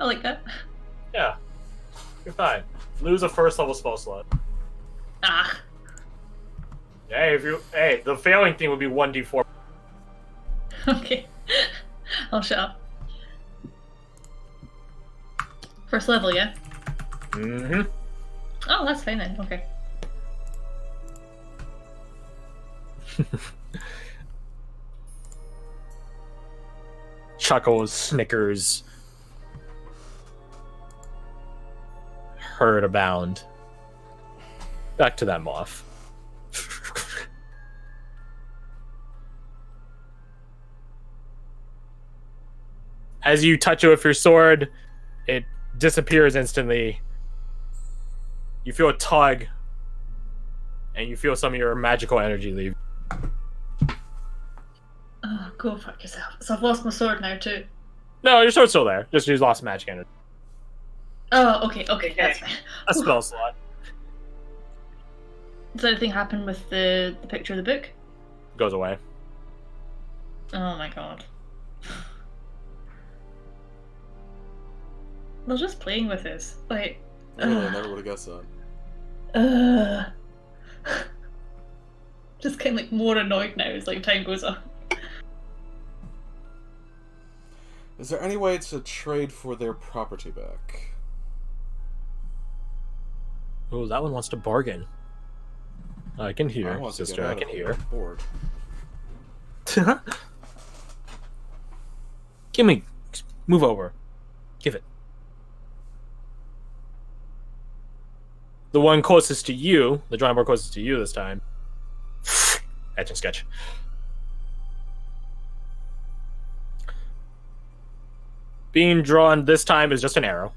like that. Yeah. You're fine. Lose a first level spell slot. Ah. Hey, the failing thing would be 1d4. Okay. I'll shut up. First level, yeah? Mm-hmm. Oh, that's fine then. Okay. Chuckles, snickers. Herd abound. Back to that moth. As you touch it with your sword, it disappears instantly. You feel a tug, and you feel some of your magical energy leave. Oh, go fuck yourself. So I've lost my sword now too. No, your sword's still there. Just you lost magic energy. Oh, okay, that's fine. A spell slot. Does anything happen with the picture of the book? Goes away. Oh my god. They're just playing with this. Like, Really, I never would have guessed that. just kind of like more annoyed now as like time goes on. Is there any way to trade for their property back? Oh, that one wants to bargain. I can hear, I want to sister. get I out can of hear. Board. Give me. Move over. Give it. The one closest to you, the drawing board closest to you this time. Etch and sketch. Being drawn this time is just an arrow,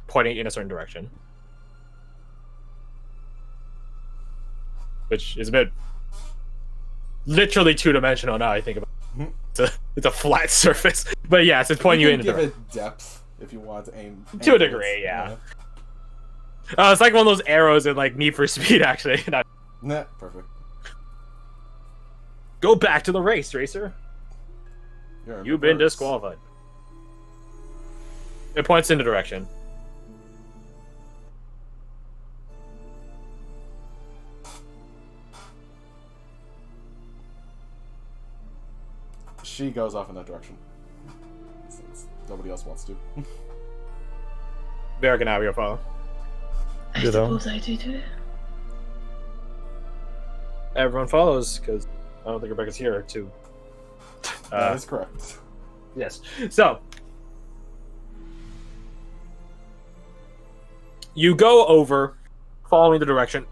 pointing in a certain direction. Which is a bit literally two-dimensional now I think about it. It's a flat surface. But yes, it's pointing you in a give direction. it depth if you want to aim. To a degree, yeah. It's like one of those arrows in like Need for Speed, actually. Nah, perfect. Go back to the race, racer. You've been disqualified. It points in the direction. She goes off in that direction. Since nobody else wants to. Vera can have your follow. I suppose I do too. Everyone follows, because I don't think Rebecca's here, too. That is correct. Yes. So, you go over, following the direction.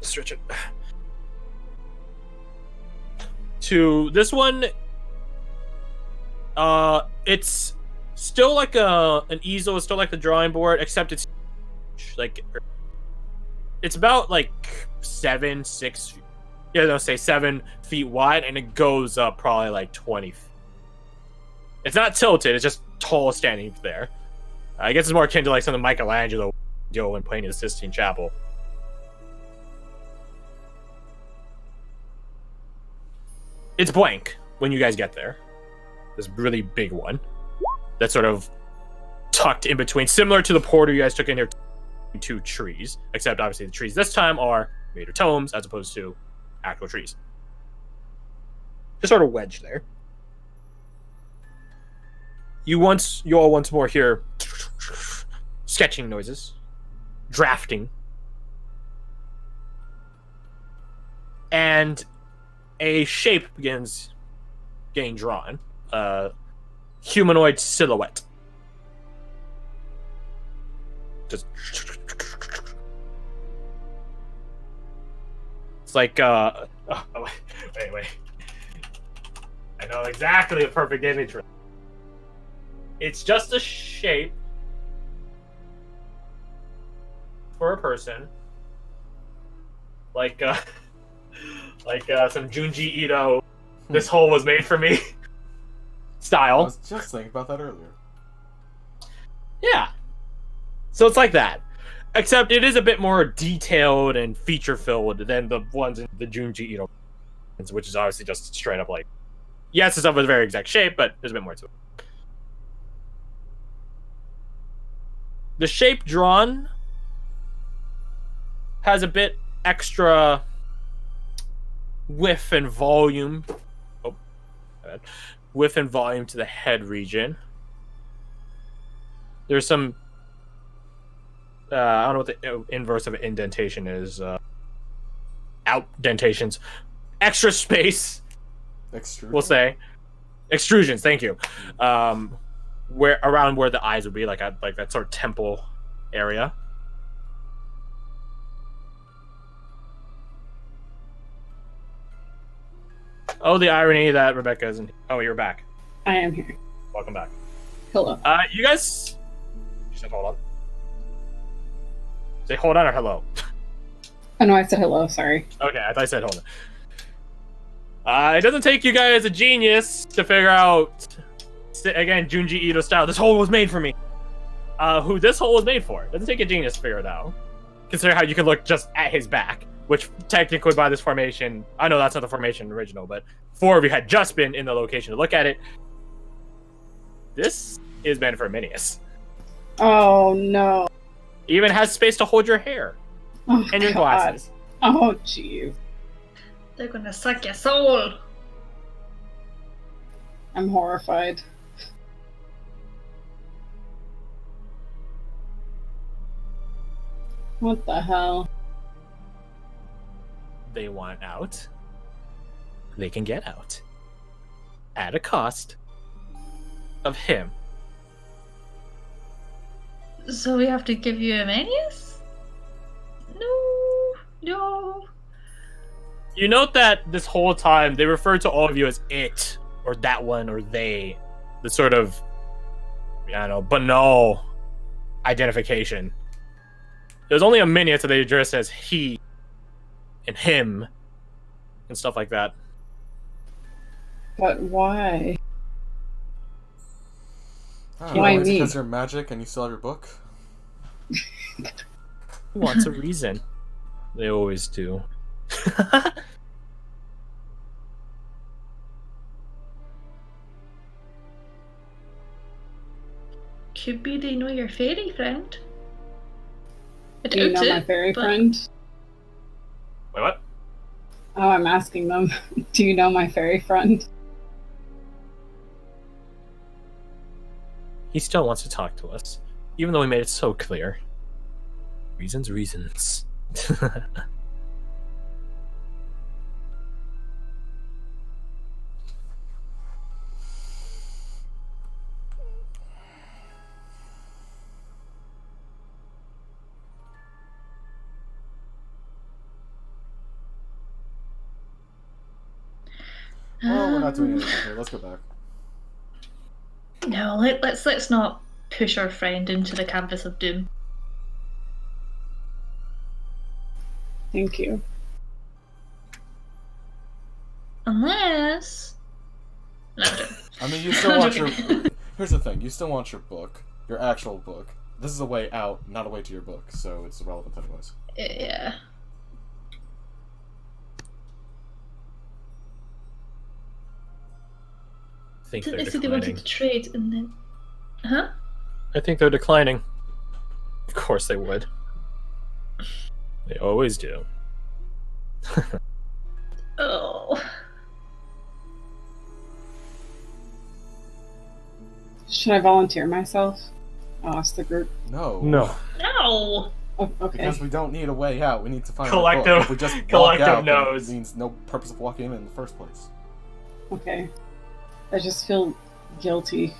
Stretch it. To this one. It's still like an easel. It's still like the drawing board, except it's like it's about like 7 feet wide, and it goes up probably like 20 feet. It's not tilted. It's just tall, standing there. I guess it's more akin to like something Michelangelo did when painting the Sistine Chapel. It's blank when you guys get there. This really big one that's sort of tucked in between, similar to the portal you guys took in here, two trees, except obviously the trees this time are made of tomes as opposed to actual trees. Just sort of wedged there. You all once more hear sketching noises, drafting, and a shape begins getting drawn. Humanoid silhouette. Just it's like wait. I know exactly the perfect image for it. It's just a shape for a person. Like some Junji Ito, this hole was made for me style. I was just thinking about that earlier. Yeah. So it's like that. Except it is a bit more detailed and feature-filled than the ones in the Junji Ito, which is obviously just straight up like, yes, it's of a very exact shape, but there's a bit more to it. The shape drawn has a bit extra width and volume. Oh, bad. Width and volume to the head region. There's some. I don't know what the inverse of an indentation is. Outdentations. Extra space. Extrusion? We'll say. Extrusions, thank you. Where around where the eyes would be, like that sort of temple area. Oh, the irony that Rebecca isn't. Oh, you're back. I am here. Welcome back. Hello. You guys. You said hold on. Say hold on or hello. Oh no, I said hello. Sorry. Okay, I thought I said hold on. It doesn't take you guys a genius to figure out. Again, Junji Ito style. This hole was made for me. Who this hole was made for? It doesn't take a genius to figure it out. Consider how you can look just at his back, which technically by this formation, I know that's not the formation original, but 4 of you had just been in the location to look at it. This is meant for Minius. Oh no. Even has space to hold your hair and your glasses. Oh jeez. They're gonna suck your soul. I'm horrified. What the hell? They want out. They can get out. At a cost of him. So we have to give you a Manius? No. You note that this whole time they refer to all of you as it, or that one, or they. The sort of, I don't know, banal identification. There's only a minute that they address as he and him and stuff like that. But why? I don't know, Why it's me? because you're magic and you still have your book? Who wants a reason? They always do. Could be they know your fairy friend. I Do you know doubt my it, fairy but- friend? Wait, what? Oh, I'm asking them. Do you know my fairy friend? He still wants to talk to us, even though we made it so clear. Reasons. Well, we're not doing anything here. Let's go back. No, let's not push our friend into the canvas of doom. Thank you. Unless... No, I'm joking. I mean, you still want your... Here's the thing. You still want your book. Your actual book. This is a way out, not a way to your book, so it's irrelevant anyways. Yeah. I think Didn't they're they say they wanted declining. to trade and then... Huh? I think they're declining. Of course they would. They always do. Oh. Should I volunteer myself? I'll ask the group. No. No. No! Oh, okay. Because we don't need a way out. We need to find Collective- a book. If we just walk collective out, then knows. it means no purpose of walking in the first place. Okay. I just feel guilty.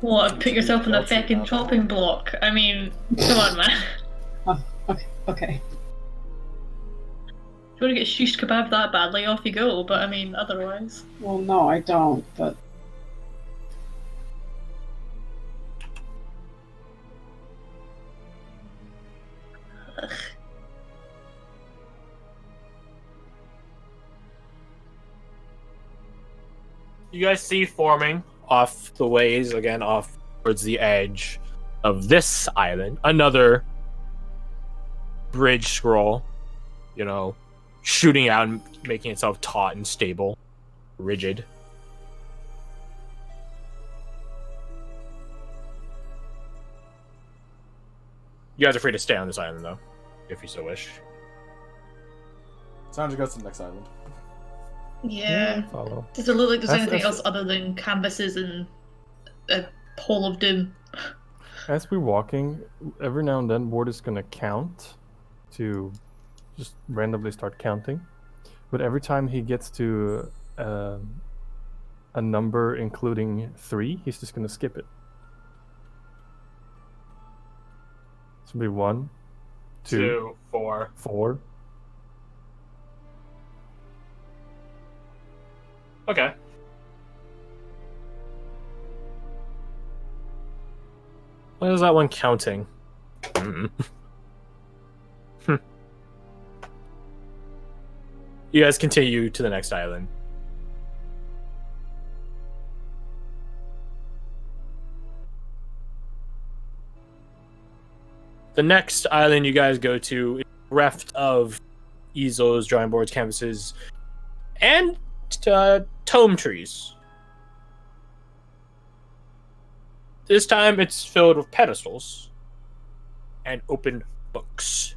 What, put yourself on a Guilty fucking about chopping block? I mean, come on, man. Okay. If you want to get shish kebab that badly, off you go, but I mean, otherwise... Well, no, I don't, but... You guys see forming off the ways, again, off towards the edge of this island, another bridge scroll, you know, shooting out and making itself taut and stable, rigid. You guys are free to stay on this island, though, if you so wish. Sandra goes to the next island. Yeah. Follow. Does it look like there's That's- anything that's- else other than canvases and a hole of doom? As we're walking, every now and then, Ward is gonna count to just randomly start counting. But every time he gets to a number including 3, he's just gonna skip it. This will be 1, 2, 4. 4. Okay. What is that one counting? You guys continue to the next island. The next island you guys go to is bereft of easels, drawing boards, canvases, and tome trees. This time it's filled with pedestals and open books.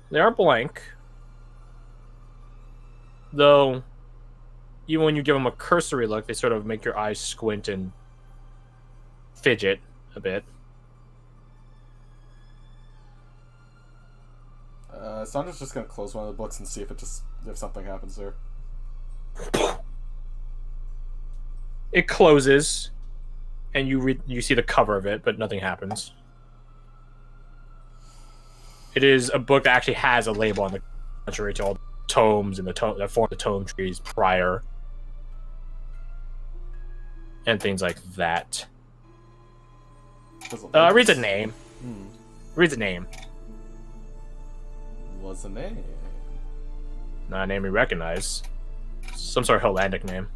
They are blank, though even when you give them a cursory look, they sort of make your eyes squint and fidget a bit. Sandra's just gonna close one of the books and see if something happens there. It closes, and you see the cover of it, but nothing happens. It is a book that actually has a label on the contrary to all the tomes and that form the tome trees prior, and things like that. Reads a name. Reads a name. What's the name? Not a name we recognize. Some sort of Helllandic name.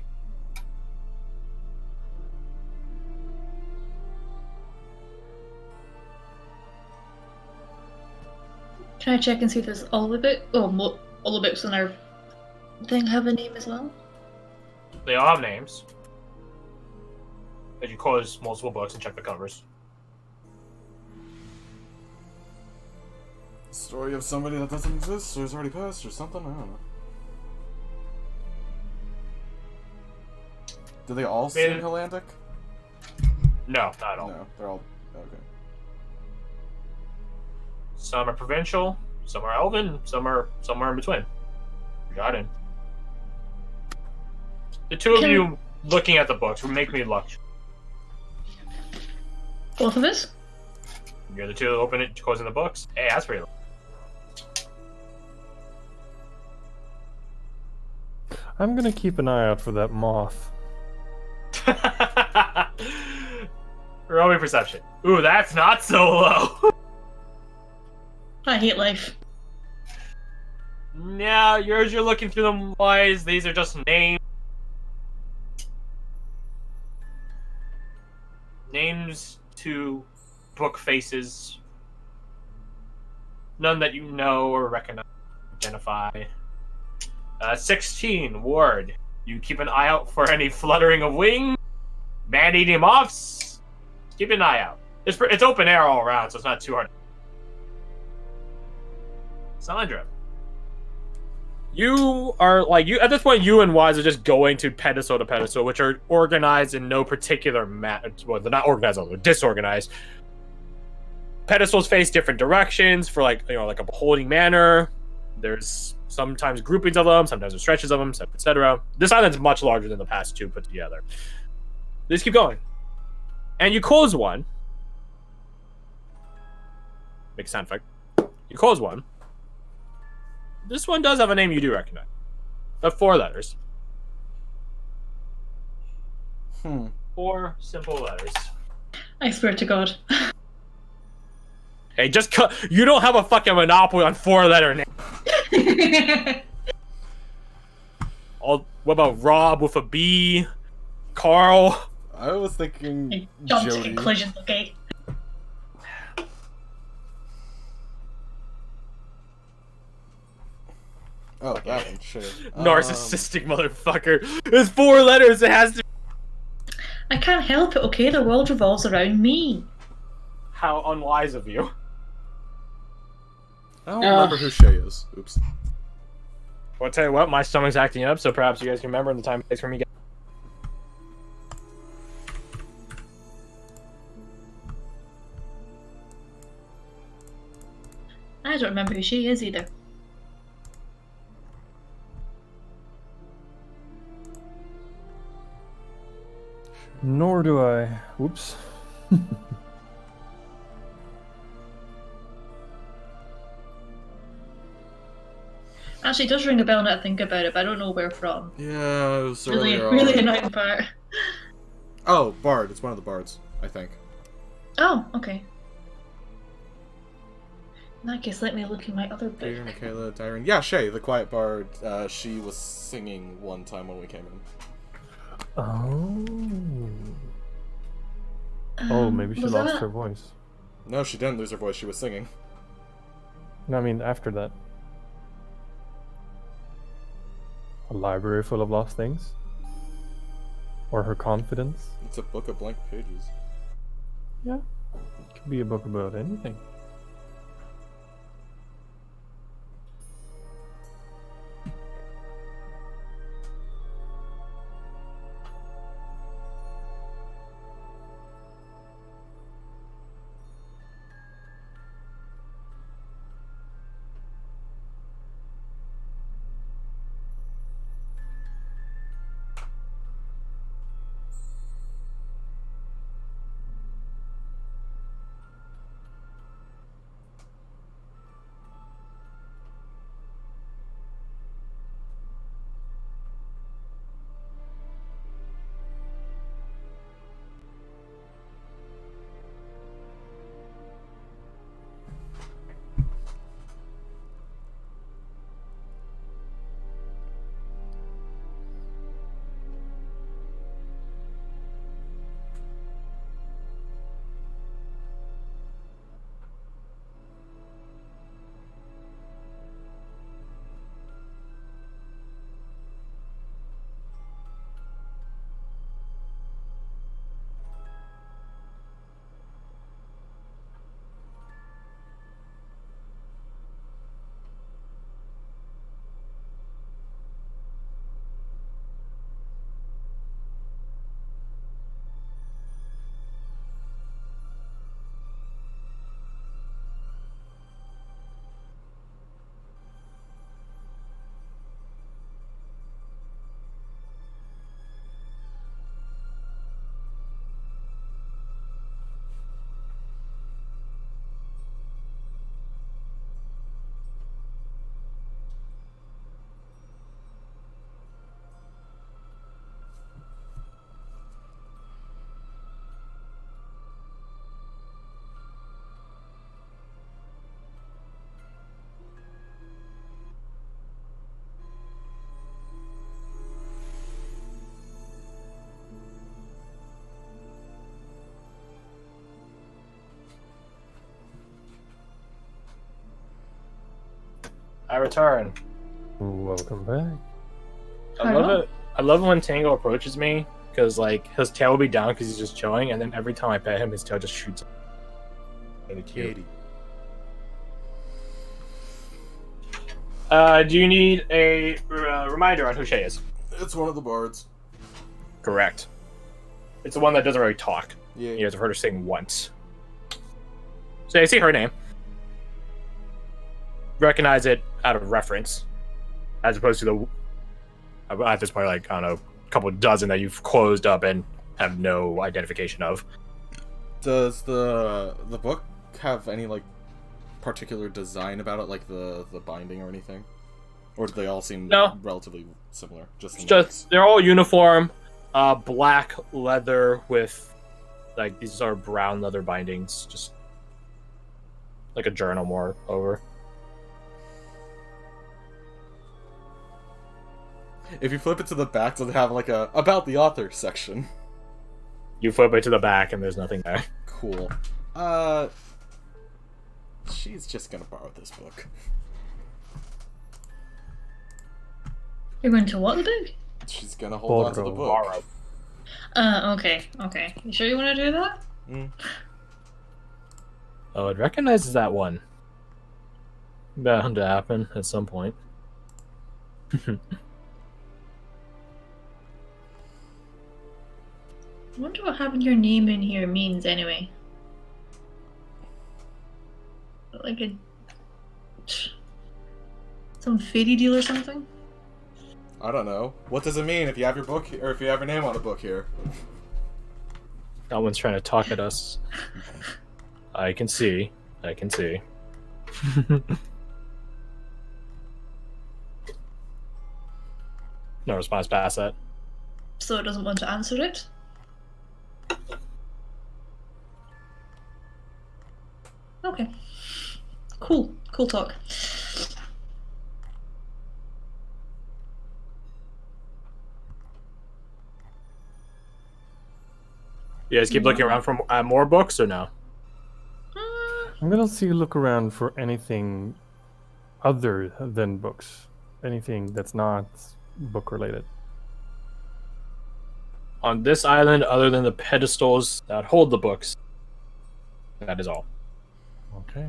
Can I check and see if there's all the books? Oh, all the books on our thing have a name as well? They all have names. But you close multiple books and check the covers. Story of somebody that doesn't exist or is already passed or something? I don't know. Do they all sing Helllandic? No, not at all. No, they're all... Okay. Some are provincial, some are elven, some are somewhere in between. Got it. The two of you looking at the books will make me luck. Both of us? You're the two that open it, closing the books. Hey, that's pretty. I'm gonna keep an eye out for that moth. Roll me perception. Ooh, that's not so low. I hate life. Now, yours, you're looking through them wise. These are just names. Names to book faces. None that you know or recognize, identify. 16, Ward. You keep an eye out for any fluttering of wings, man-eating moths. Keep an eye out. It's open air all around, so it's not too hard. Sandra. You are at this point. You and Wise are just going to pedestal, which are organized in no particular well, they're not organized, they're disorganized. Pedestals face different directions for like a beholding manner. There's sometimes groupings of them, sometimes there's stretches of them, etc. This island's much larger than the past two put together. Just keep going, and you close one. Make a sound effect. You close one. This one does have a name you do recognize. Of 4 letters. 4 simple letters. I swear to God. Hey, just you don't have a fucking monopoly on 4-letter names. What about Rob with a B? Carl? I was thinking I jumped to Jody. conclusions, okay? Oh, that one, sure. Narcissistic motherfucker. It's 4 letters. It has to. I can't help it, okay? The world revolves around me. How unwise of you. I don't remember who Shay is. Oops. Well, I'll tell you what, my stomach's acting up, so perhaps you guys can remember the time it takes for me to get... I don't remember who she is either. Nor do I. Whoops. Actually, it does ring a bell now I think about it, but I don't know where from. Yeah, it was Really, earlier really on. annoying part. Oh, Bard. It's one of the bards, I think. Oh, okay. In that case, let me look in my other book. Peter, Michaela, Dyrene. Yeah, Shay, the quiet bard. She was singing one time when we came in. Oh, maybe she was lost that- her voice. No, she didn't lose her voice. She was singing. No, I mean after that. A library full of lost things? Or her confidence? It's a book of blank pages. Yeah. It could be a book about anything. I return. Welcome back. I love it. I love when Tango approaches me, because like his tail will be down because he's just chilling, and then every time I pet him, his tail just shoots up. Really cute. Katie. Do you need a reminder on who Shay is? It's one of the bards. Correct. It's the one that doesn't really talk. Yeah. You guys have heard her sing once. So I see her name. Recognize it out of reference, as opposed to the at this point, like I don't know, a couple dozen that you've closed up and have no identification of. Does the book have any like particular design about it, like the binding or anything, or do they all seem relatively similar? Just they're all uniform, black leather with like these are brown leather bindings, just like a journal more over. If you flip it to the back, does it have like a about the author section? You flip it to the back and there's nothing there. Cool. She's just gonna borrow this book. You're going to what the book? She's gonna hold on to the book. Borrow. Okay, okay. You sure you want to do that? Mm. Oh, it recognizes that one. Bound to happen at some point. I wonder what having your name in here means anyway. Like a some fairy deal or something? I don't know. What does it mean if you have your book or if you have your name on a book here? That one's trying to talk at us. I can see. I can see. No response past that. So it doesn't want to answer it? Okay. Cool. Cool talk. You guys keep looking around for more books or no? I'm gonna look around for anything other than books. Anything that's not book related. On this island, other than the pedestals that hold the books, that is all. Okay.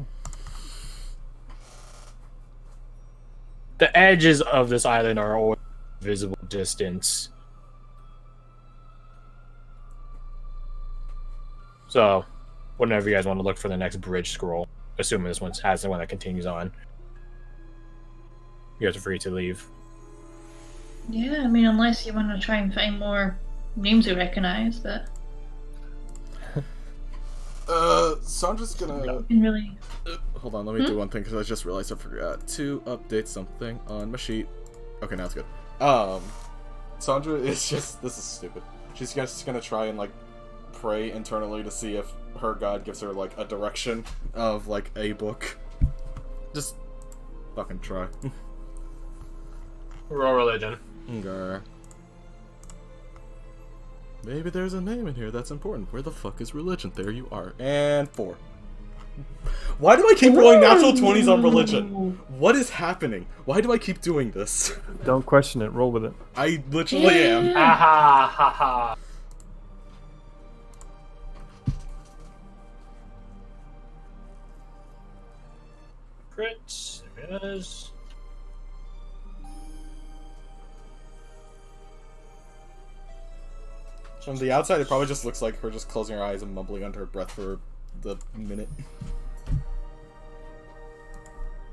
The edges of this island are always visible distance. So, whenever you guys want to look for the next bridge scroll, assuming this one has the one that continues on, you guys are free to leave. Yeah, I mean, unless you want to try and find more names we recognize, but Sandra's gonna... can really... hold on, let me do one thing, because I just realized I forgot to update something on my sheet. Okay, now it's good. Sandra is just... This is stupid. She's just gonna try and, like, pray internally to see if her god gives her, like, a direction of, like, a book. Just fucking try. Roll religion. Okay. Maybe there's a name in here that's important. Where the fuck is religion? There you are. And 4. Why do I keep rolling natural 20s on religion? What is happening? Why do I keep doing this? Don't question it. Roll with it. I literally am. Ha ha ha ha. Crit. There it is. From the outside, it probably just looks like her just closing her eyes and mumbling under her breath for the minute.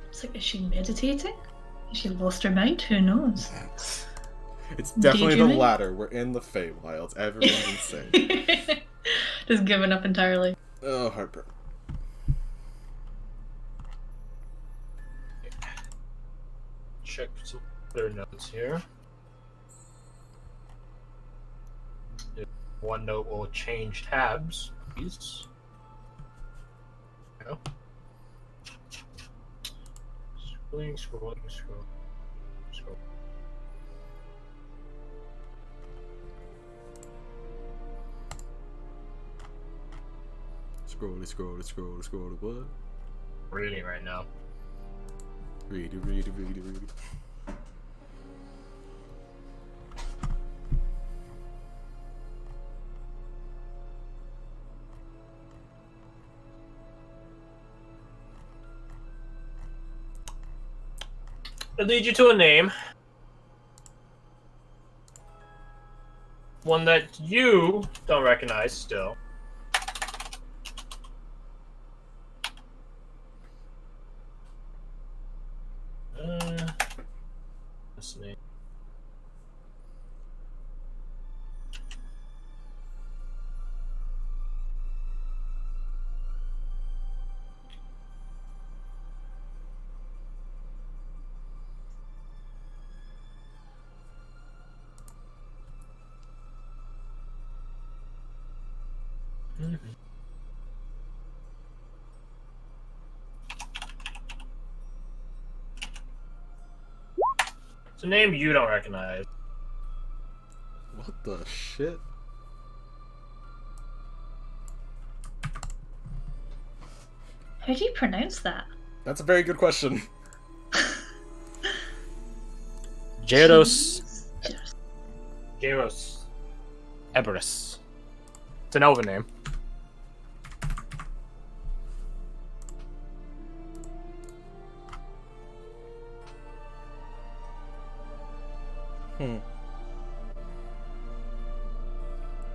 It's like, is she meditating? Has she lost her mind? Who knows? It's definitely the Daydreaming? latter. We're in the Feywilds. Everyone's insane. Just giving up entirely. Oh, heartburn. Check some other notes here. If OneNote will change tabs, please. Go. Scrolling, scroll. Scroll, what? Reading right now. Read. It leads you to a name. One that you don't recognize still. This name. It's a name you don't recognize. What the shit? How do you pronounce that? That's a very good question. Jaros. Jaros. Eberus. It's an elven name.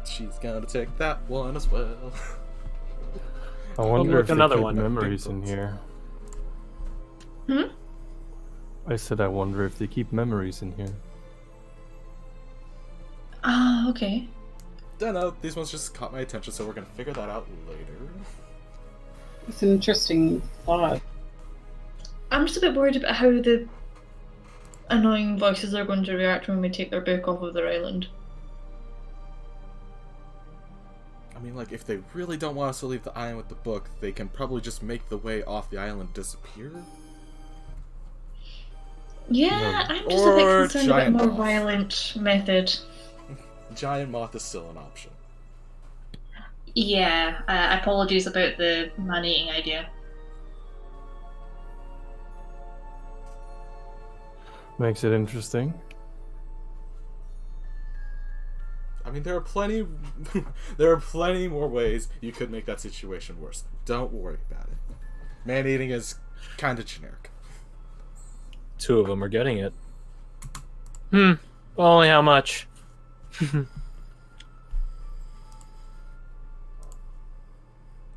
She's gonna take that one as well. I wonder look if they another keep one. memories in here. Hmm? I said I wonder if they keep memories in here. Ah, okay. Don't know, these ones just caught my attention, so we're gonna figure that out later. It's an interesting thought. I'm just a bit worried about how the annoying voices are going to react when we take their book off of their island. I mean, like, if they really don't want us to leave the island with the book, they can probably just make the way off the island disappear. Yeah, I'm just a Or bit concerned about a giant more moth. violent method. Giant moth is still an option. Yeah, apologies about the man-eating idea. Makes it interesting. I mean, there are plenty there are plenty more ways you could make that situation worse. Don't worry about it. Man-eating is kind of generic. 2 of them are getting it. Well, only how much?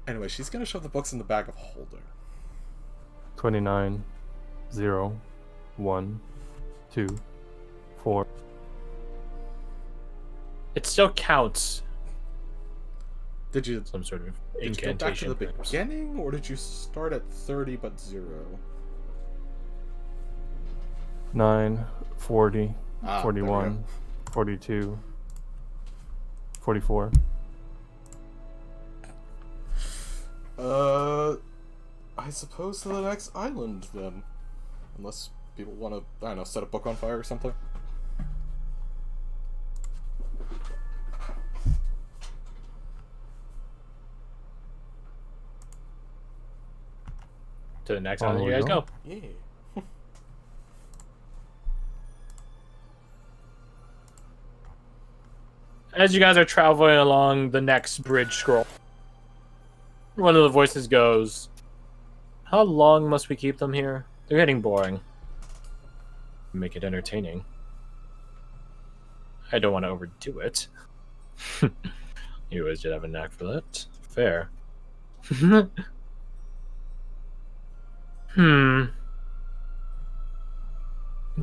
Anyway, she's gonna shove the books in the bag of holder. 29, 0, 1, 2, 4. It still counts. Did you Some sort of go back to incantation. the perhaps. beginning, or did you start at 30 but 0? 9, 40, There we 41, 42, 44. I suppose to the next island then. Unless people want to, I don't know, set a book on fire or something. To the next On island you we guys go. go. Yeah. As you guys are traveling along the next bridge scroll, one of the voices goes, "How long must we keep them here? They're getting boring. Make it entertaining. I don't want to overdo it." You always did have a knack for that. Fair. I'm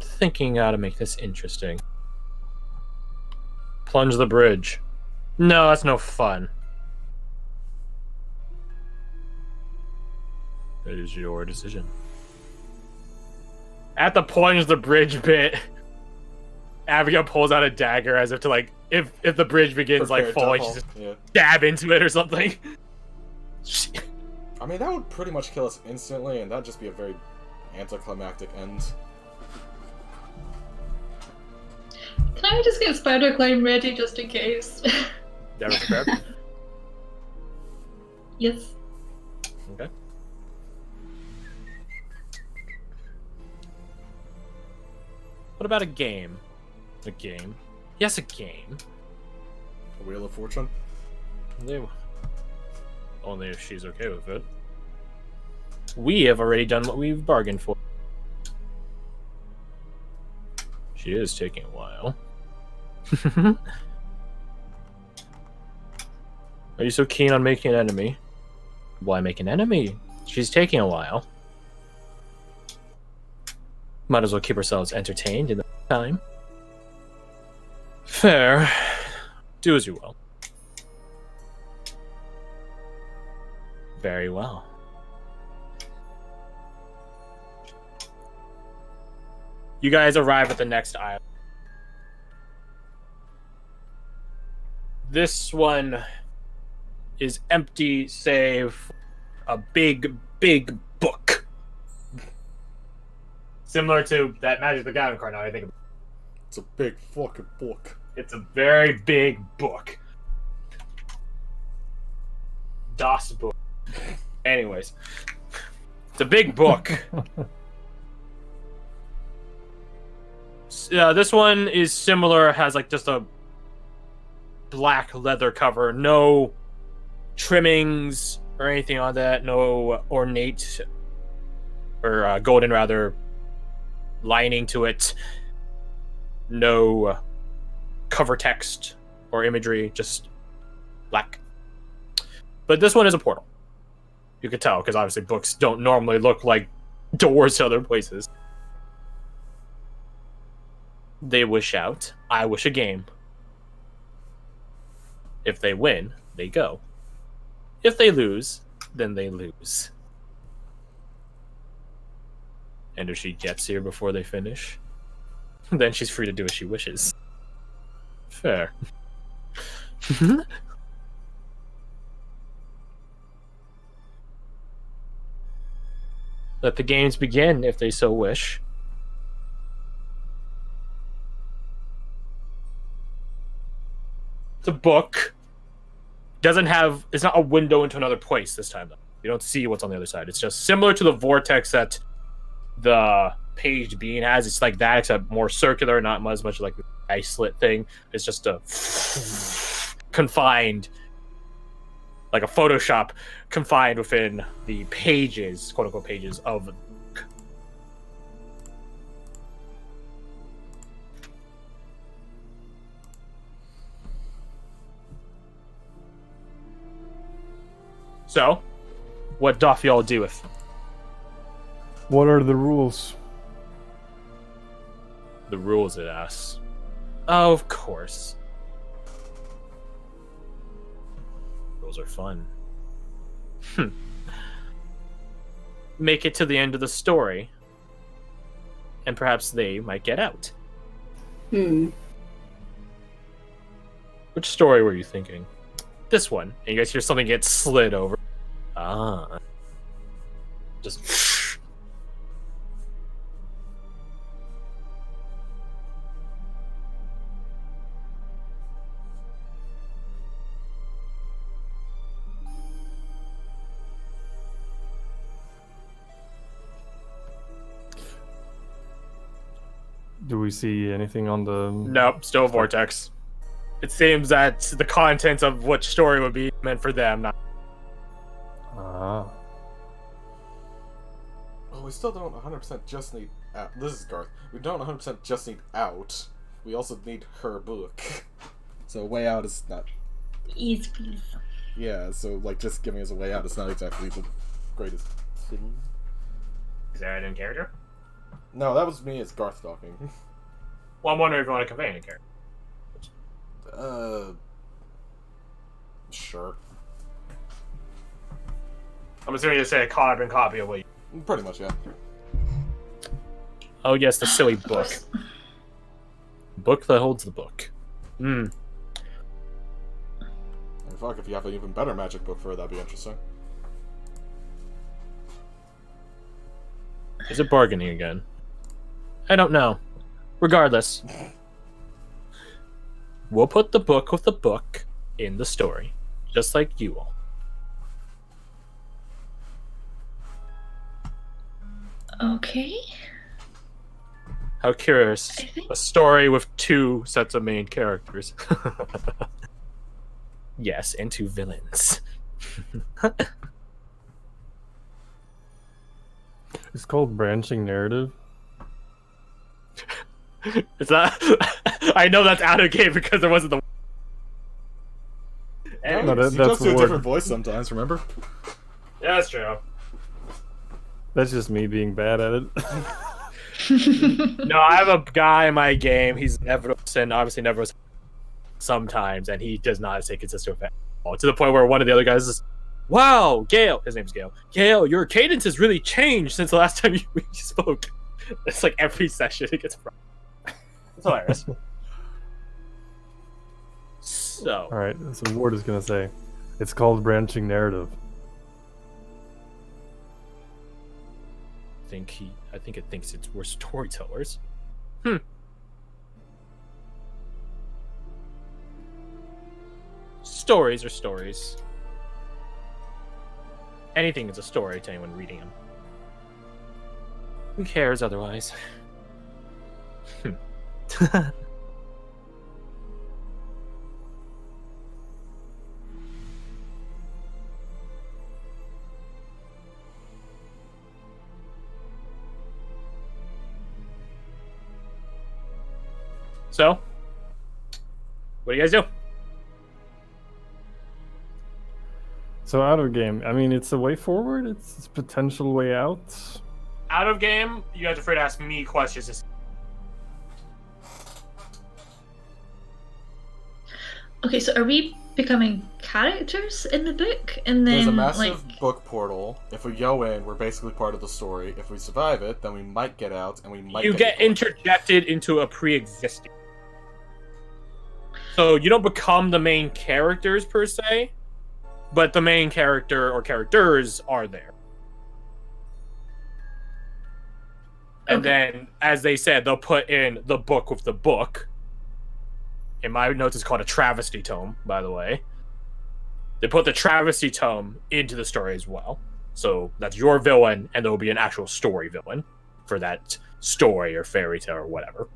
thinking how to make this interesting. Plunge the bridge. No, that's no fun. That is your decision. At the plunge the bridge bit, Abigail pulls out a dagger as if to, like, if the bridge begins like Prepared to falling, fall. she just Yeah. stab into it or something. I mean, that would pretty much kill us instantly, and that'd just be a very anticlimactic end. Can I just get spider climb ready just in case? Never prepared. Yes. Okay. What about a game? A game? Yes, a game. A Wheel of Fortune? Only if she's okay with it. We have already done what we've bargained for. She is taking a while. Are you so keen on making an enemy? Why make an enemy? She's taking a while. Might as well keep ourselves entertained in the time. Fair. Do as you will. Very well. You guys arrive at the next island. This one is empty, save a big, big book. Similar to that Magic the Gathering card now I think about. It's a big fucking book. It's a very big book. Das book. Anyways. It's a big book. This one is similar, has like just a black leather cover, no trimmings or anything on that, no ornate or golden rather lining to it, no cover text or imagery, just black. But this one is a portal. You could tell because obviously books don't normally look like doors to other places. They wish out. I wish a game. If they win, they go. If they lose, then they lose. And if she gets here before they finish, then she's free to do as she wishes. Fair. Let the games begin if they so wish. It's a book. It's not a window into another place this time, though. You don't see what's on the other side. It's just similar to the vortex that the page being has. It's like that, except more circular, not as much like the ice slit thing. It's just a confined, like a Photoshop confined within the pages, quote unquote pages of the book. So, what doth y'all do with? What are the rules? The rules, it asks. Oh, of course. Rules are fun. Make it to the end of the story, and perhaps they might get out. Which story were you thinking? This one. And you guys hear something get slid over. Ah. Just... Do we see anything on the... Nope, still a vortex. It seems that the contents of which story would be meant for them, not... Ah. Well, we still don't 100% just need out. This is Garth. We don't 100% just need out. We also need her book. So way out is not... Yes, please. Yeah, so like just giving us a way out is not exactly the greatest thing. Is that in character? No, that was me as Garth talking. Well, I'm wondering if you want to convey any character. Sure. I'm assuming you say a carbon copy of what you... Pretty much, yeah. Oh yes, the silly book. Book that holds the book. And fuck, if you have an even better magic book for her, that'd be interesting. Is it bargaining again? I don't know. Regardless. We'll put the book with the book in the story. Just like you all. Okay. How curious. I think- A story with two sets of main characters. Yes, and two villains. It's called branching narrative. It's not... I know that's out of game because there wasn't the... No, You that's just do a the different word. voice sometimes, remember? Yeah, that's true. That's just me being bad at it. No, I have a guy in my game. He's never and obviously never was sometimes, and he does not stay consistent with it at all. To the point where one of the other guys is, "Wow, Gale," his name's Gale. Gale, your cadence has really changed since the last time we spoke. It's like every session it gets. It's hilarious. So, All right, so Ward is gonna say, it's called branching narrative. I think it thinks we're storytellers. Stories are stories. Anything is a story to anyone reading them. Who cares otherwise? So, what do you guys do? So out of game. I mean, it's a way forward. It's a potential way out. Out of game, you guys are free to ask me questions. Okay, so are we becoming characters in the book? And then There's a massive book portal. If we go in, we're basically part of the story. If we survive it, then we might get out, and we might get interjected into a pre-existing. So you don't become the main characters per se, but the main character or characters are there. And then, as they said, they'll put in the book with the book. In my notes, it's called a travesty tome, by the way. They put the travesty tome into the story as well. So that's your villain, and there will be an actual story villain for that story or fairy tale or whatever.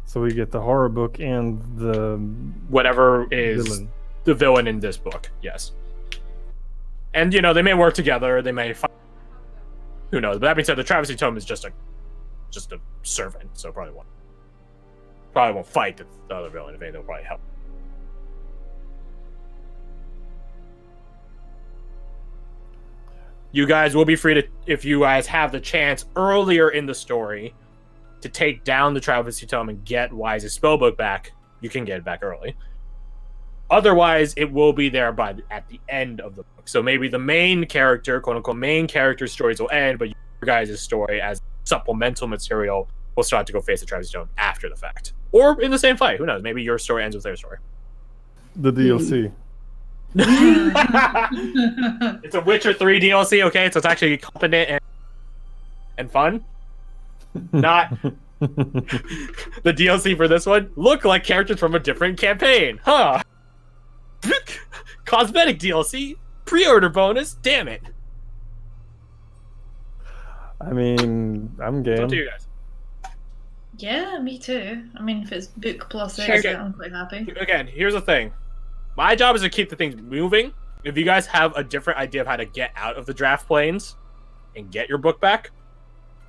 So we get the horror book and the whatever is villain. The villain in this book, yes. And, you know, they may work together, they may fight. Who knows? But that being said, the travesty tome is just a servant, so probably won't fight the other villain. If anything, they'll probably help. You guys will be free to, if you guys have the chance earlier in the story to take down the travesty tome and get Wise's spellbook back, you can get it back early. Otherwise, it will be there at the end of the book. So maybe the main character, quote unquote, main character stories will end, but your guys' story as supplemental material will start to go face the travesty tome after the fact. Or in the same fight. Who knows? Maybe your story ends with their story. The DLC. It's a Witcher 3 DLC, okay? So it's actually competent and fun. Not the DLC for this one. Look like characters from a different campaign. Huh. Cosmetic DLC. Pre-order bonus. Damn it. I mean, I'm game. It's up to you guys. Yeah, me too. I mean, if it's book plus Sure. extra, I'm quite happy. Again, here's the thing. My job is to keep the things moving. If you guys have a different idea of how to get out of the draft planes and get your book back,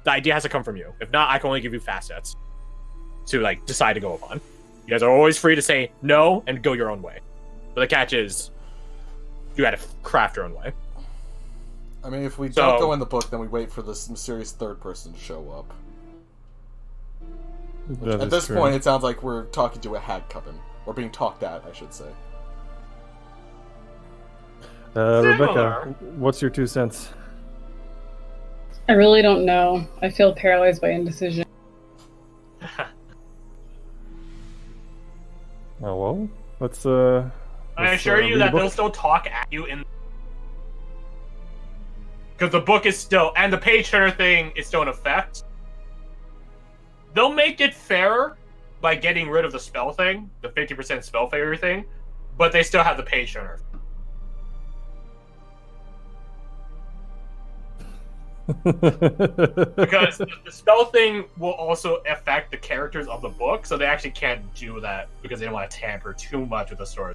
the idea has to come from you. If not, I can only give you fast sets to like decide to go upon. You guys are always free to say no and go your own way. But the catch is, you got to craft your own way. I mean, if we don't go in the book, then we wait for this mysterious third person to show up. At this point, it sounds like we're talking to a hag coven. Or being talked at, I should say. Rebecca, what's your 2 cents? I really don't know. I feel paralyzed by indecision. Oh well, let's I assure you that they'll still talk at you in, because the book is still, and the page turner thing is still in effect. They'll make it fairer by getting rid of the spell thing, the 50% spell failure thing, but they still have the page turner. Because the spell thing will also affect the characters of the book, so they actually can't do that because they don't want to tamper too much with the story.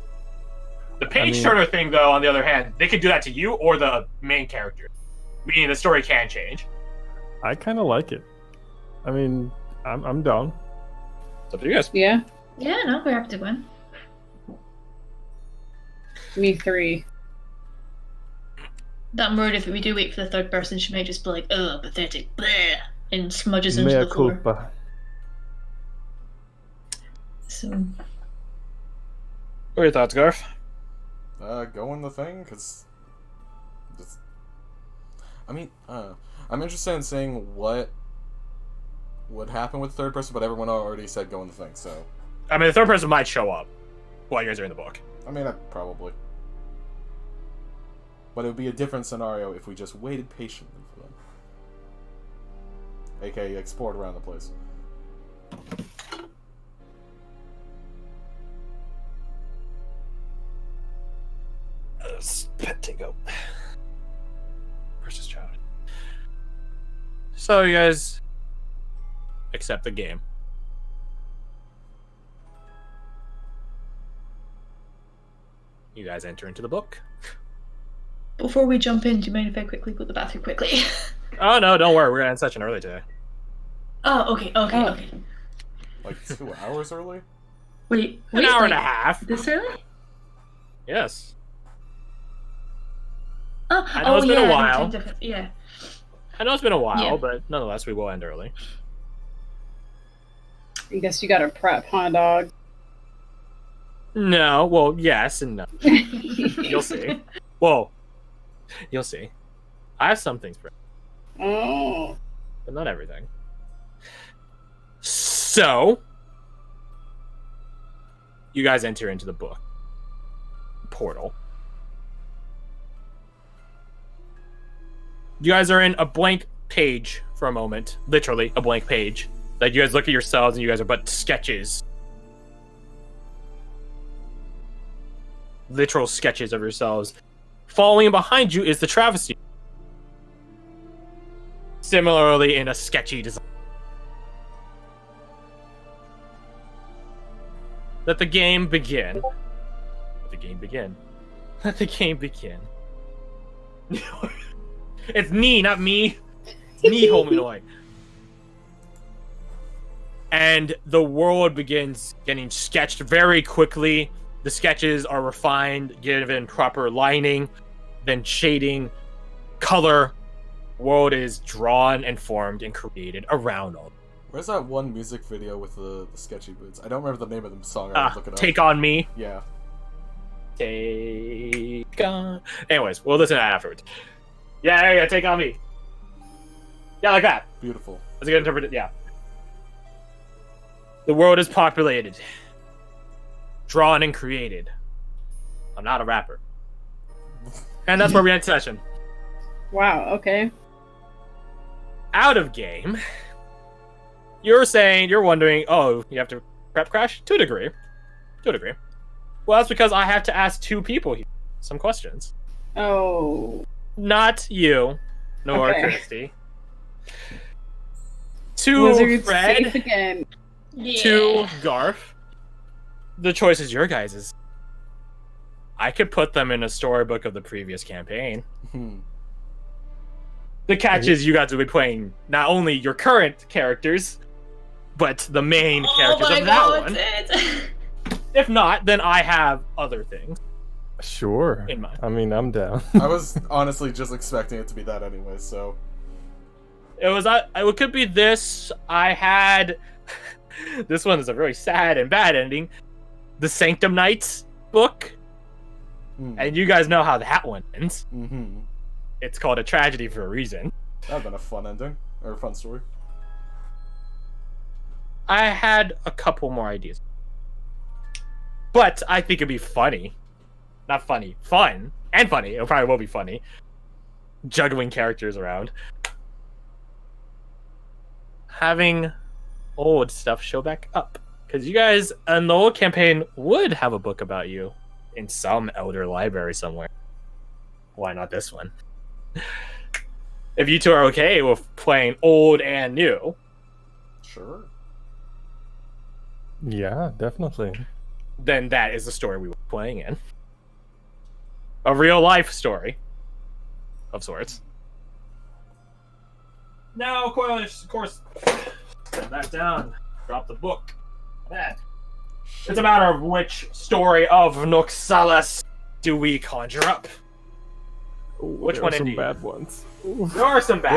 The page turner thing, though, on the other hand, they could do that to you or the main character, meaning the story can change. I kind of like it. I mean, I'm down. It's up to you guys. Yeah? Yeah, no, we're happy to win. Me 3. That I'm worried if we do wait for the third person, she might just be like, "Ugh, pathetic," bleh, and smudges into Mea the floor. culpa. So, What are your thoughts, Garth? Go in the thing, because... I mean, I'm interested in seeing what would happen with the third person, but everyone already said go in the thing, so... I mean, the third person might show up while you guys are in the book. I mean, probably. But it would be a different scenario if we just waited patiently for them. AKA explored around the place. Spitting up. Versus child. So you guys accept the game. You guys enter into the book. before we jump in, do you mind if I quickly go to the bathroom quickly? Oh no, don't worry. We're gonna end session early today. Oh, okay. Like 2 hours early? Wait, An hour and a like, half. This early? Yes. Oh, I know it's been a yeah, the while. time difference, yeah. I know it's been a while, Yeah. but nonetheless, we will end early. I guess you gotta prep, huh, dog? No, well, yes and no. You'll see. Well, you'll see. I have some things, Oh. but not everything. So, you guys enter into the book portal. You guys are in a blank page for a moment, literally a blank page. Like, you guys look at yourselves and you guys are but sketches. Literal sketches of yourselves. Following behind you is the travesty. Similarly in a sketchy design. Let the game begin. Let the game begin. Let the game begin. It's me, not me. It's me, Hominoi. And the world begins getting sketched very quickly. The sketches are refined, given proper lining, then shading, color. World is drawn and formed and created around all. Where's that one music video with the sketchy boots? I don't remember the name of the song. I would look it up. Take on me. Yeah. Take on. Anyways, we'll listen to that afterwards. Yeah, take on me. Yeah, like that. Beautiful. That's a good interpretation. Yeah. The world is populated, drawn and created. I'm not a rapper. And that's where we end session. Wow, okay. Out of game, you're wondering, oh, you have to prep crash? To a degree. To a degree. Well, that's because I have to ask 2 people here some questions. Oh. Not you, nor Okay. Christy. To Wizards Fred, safe again. Yeah. to Garth. The choice is your guys's. I could put them in a storybook of the previous campaign. The catch is you guys will be playing not only your current characters, but the main characters of that one. It. If not, then I have other things Sure. in mind. I mean, I'm down. I was honestly just expecting it to be that anyway, so... It could be this. I had... This one is a very sad and bad ending. The Sanctum Knights book. And you guys know how that one ends. Mm-hmm. It's called a tragedy for a reason. That'd been a fun ending. Or a fun story. I had a couple more ideas. But I think it'd be funny. Not funny. Fun. And funny. It probably will be funny. Juggling characters around. Having old stuff show back up. Because you guys, in the old campaign, would have a book about you. In some elder library somewhere. Why not this one? If you two are okay with playing old and new. Sure. Yeah, definitely. Then that is the story we were playing in. A real life story. Of sorts. Now, of course, set that down. Drop the book. That. It's a matter of which story of Noxalis do we conjure up. Which There one are some indeed? bad ones. There are some bad